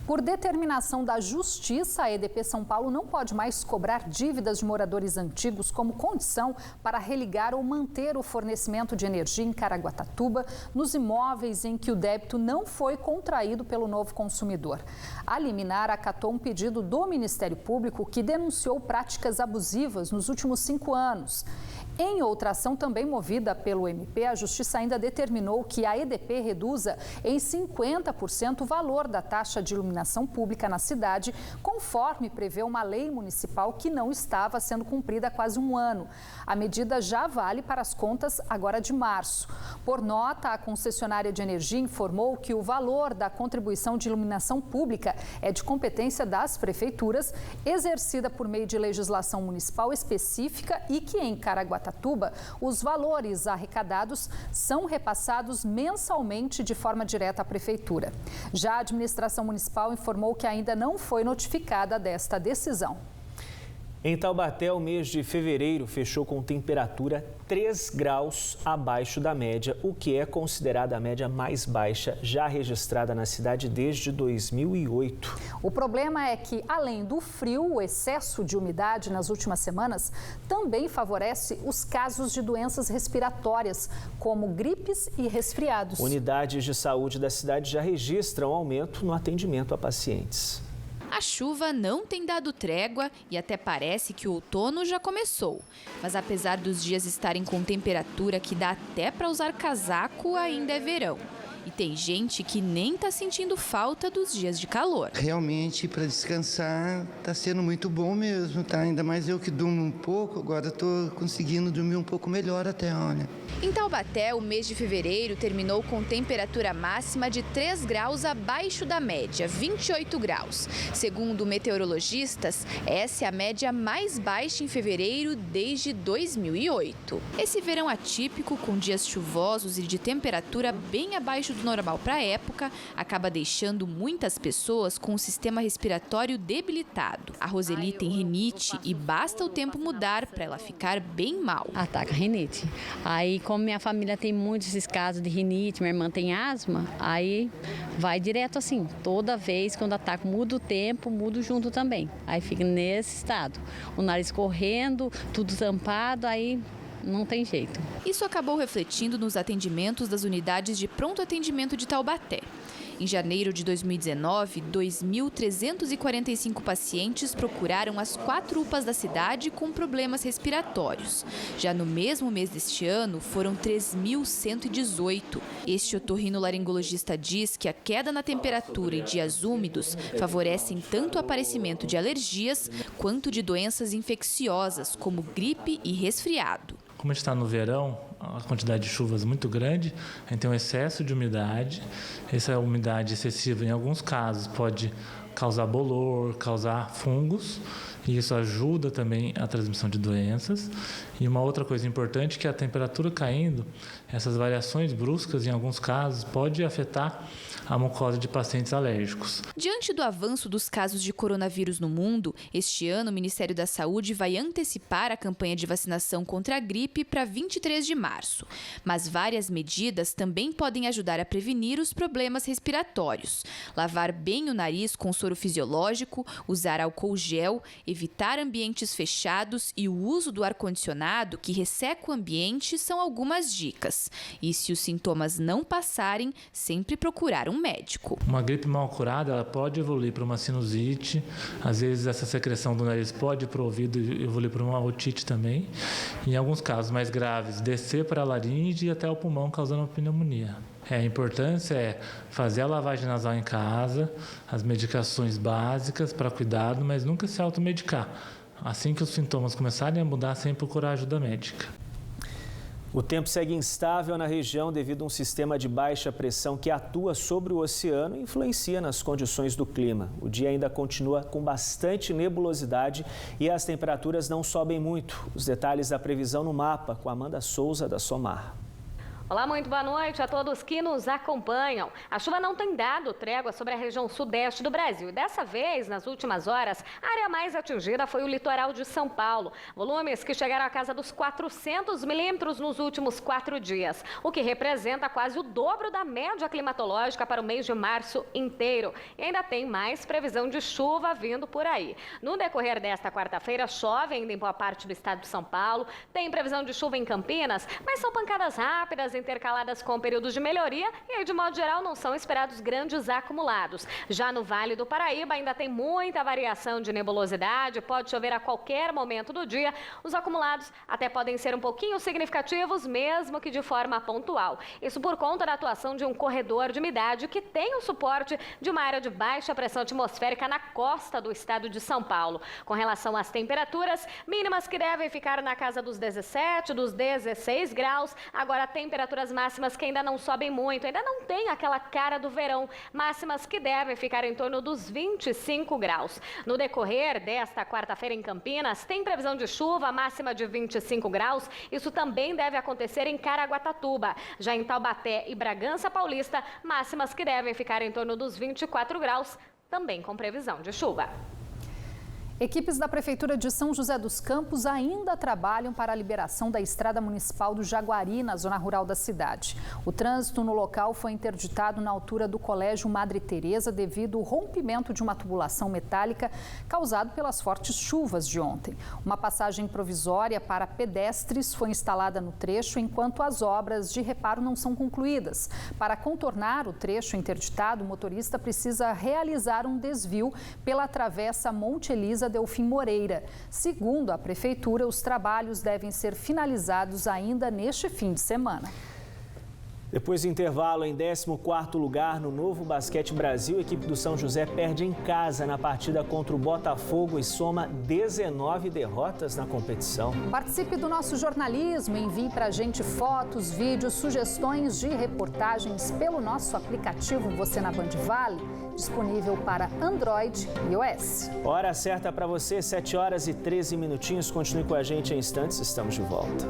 Por determinação da Justiça, a EDP São Paulo não pode mais cobrar dívidas de moradores antigos como condição para religar ou manter o fornecimento de energia em Caraguatatuba nos imóveis em que o débito não foi contraído pelo novo consumidor. A liminar acatou um pedido do Ministério Público que denunciou práticas abusivas nos últimos 5 anos. Em outra ação também movida pelo MP, a Justiça ainda determinou que a EDP reduza em 50% o valor da taxa de iluminação pública na cidade, conforme prevê uma lei municipal que não estava sendo cumprida há quase um ano. A medida já vale para as contas agora de março. Por nota, a concessionária de energia informou que o valor da contribuição de iluminação pública é de competência das prefeituras, exercida por meio de legislação municipal específica e que em Caraguatatuba os valores arrecadados são repassados mensalmente de forma direta à prefeitura. Já a administração municipal informou que ainda não foi notificada desta decisão. Em Taubaté, o mês de fevereiro fechou com temperatura 3 graus abaixo da média, o que é considerada a média mais baixa já registrada na cidade desde 2008. O problema é que, além do frio, o excesso de umidade nas últimas semanas também favorece os casos de doenças respiratórias, como gripes e resfriados. Unidades de saúde da cidade já registram aumento no atendimento a pacientes. A chuva não tem dado trégua e até parece que o outono já começou. Mas apesar dos dias estarem com temperatura que dá até para usar casaco, ainda é verão. E tem gente que nem está sentindo falta dos dias de calor. Realmente, para descansar, está sendo muito bom mesmo, tá? Ainda mais eu que durmo um pouco, agora estou conseguindo dormir um pouco melhor até, olha. Em Taubaté, o mês de fevereiro terminou com temperatura máxima de 3 graus abaixo da média, 28 graus. Segundo meteorologistas, essa é a média mais baixa em fevereiro desde 2008. Esse verão atípico, com dias chuvosos e de temperatura bem abaixo do normal para a época, acaba deixando muitas pessoas com o sistema respiratório debilitado. A Roseli tem rinite e basta o tempo mudar para ela ficar bem mal. Ataca a rinite. Aí, como minha família tem muitos esses casos de rinite, minha irmã tem asma, aí vai direto assim. Toda vez quando ataca, muda o tempo, muda junto também. Aí fica nesse estado. O nariz correndo, tudo tampado, aí não tem jeito. Isso acabou refletindo nos atendimentos das unidades de pronto atendimento de Taubaté. Em janeiro de 2019, 2.345 pacientes procuraram as 4 UPAs da cidade com problemas respiratórios. Já no mesmo mês deste ano, foram 3.118. Este otorrinolaringologista diz que a queda na temperatura e dias úmidos favorecem tanto o aparecimento de alergias quanto de doenças infecciosas, como gripe e resfriado. Como a gente está no verão, a quantidade de chuvas é muito grande, a gente tem um excesso de umidade. Essa umidade excessiva, em alguns casos, pode causar bolor, causar fungos, e isso ajuda também a transmissão de doenças. E uma outra coisa importante é que a temperatura caindo, essas variações bruscas, em alguns casos, pode afetar a mucosa de pacientes alérgicos. Diante do avanço dos casos de coronavírus no mundo, este ano o Ministério da Saúde vai antecipar a campanha de vacinação contra a gripe para 23 de março. Mas várias medidas também podem ajudar a prevenir os problemas respiratórios. Lavar bem o nariz com soro fisiológico, usar álcool gel, evitar ambientes fechados e o uso do ar-condicionado, que resseca o ambiente, são algumas dicas. E se os sintomas não passarem, sempre procurar um médico. Uma gripe mal curada, ela pode evoluir para uma sinusite, às vezes essa secreção do nariz pode ir para o ouvido e evoluir para uma otite também. Em alguns casos mais graves, descer para a laringe e até o pulmão, causando uma pneumonia. A importância é fazer a lavagem nasal em casa, as medicações básicas para cuidado, mas nunca se automedicar. Assim que os sintomas começarem a mudar, sempre procurar ajuda médica. O tempo segue instável na região devido a um sistema de baixa pressão que atua sobre o oceano e influencia nas condições do clima. O dia ainda continua com bastante nebulosidade e as temperaturas não sobem muito. Os detalhes da previsão no mapa com Amanda Souza, da SOMAR. Olá, muito boa noite a todos que nos acompanham. A chuva não tem dado trégua sobre a região sudeste do Brasil. E dessa vez, nas últimas horas, a área mais atingida foi o litoral de São Paulo. Volumes que chegaram à casa dos 400 milímetros nos últimos 4 dias, o que representa quase o dobro da média climatológica para o mês de março inteiro. E ainda tem mais previsão de chuva vindo por aí. No decorrer desta quarta-feira, chove ainda em boa parte do estado de São Paulo. Tem previsão de chuva em Campinas, mas são pancadas rápidas, intercaladas com períodos de melhoria e, de modo geral, não são esperados grandes acumulados. Já no Vale do Paraíba ainda tem muita variação de nebulosidade, pode chover a qualquer momento do dia. Os acumulados até podem ser um pouquinho significativos, mesmo que de forma pontual. Isso por conta da atuação de um corredor de umidade que tem o suporte de uma área de baixa pressão atmosférica na costa do estado de São Paulo. Com relação às temperaturas, mínimas que devem ficar na casa dos 17, dos 16 graus, agora temperaturas máximas que ainda não sobem muito, ainda não tem aquela cara do verão, máximas que devem ficar em torno dos 25 graus. No decorrer desta quarta-feira em Campinas, tem previsão de chuva, máxima de 25 graus, isso também deve acontecer em Caraguatatuba. Já em Taubaté e Bragança Paulista, máximas que devem ficar em torno dos 24 graus, também com previsão de chuva. Equipes da Prefeitura de São José dos Campos ainda trabalham para a liberação da estrada municipal do Jaguari, na zona rural da cidade. O trânsito no local foi interditado na altura do Colégio Madre Teresa devido ao rompimento de uma tubulação metálica causado pelas fortes chuvas de ontem. Uma passagem provisória para pedestres foi instalada no trecho enquanto as obras de reparo não são concluídas. Para contornar o trecho interditado, o motorista precisa realizar um desvio pela travessa Monte Elisa Delfim Moreira. Segundo a Prefeitura, os trabalhos devem ser finalizados ainda neste fim de semana. Depois do intervalo, em 14º lugar no Novo Basquete Brasil, a equipe do São José perde em casa na partida contra o Botafogo e soma 19 derrotas na competição. Participe do nosso jornalismo, envie para a gente fotos, vídeos, sugestões de reportagens pelo nosso aplicativo Você na Band Vale, disponível para Android e iOS. Hora certa para você, 7 horas e 13 minutinhos. Continue com a gente em instantes, estamos de volta.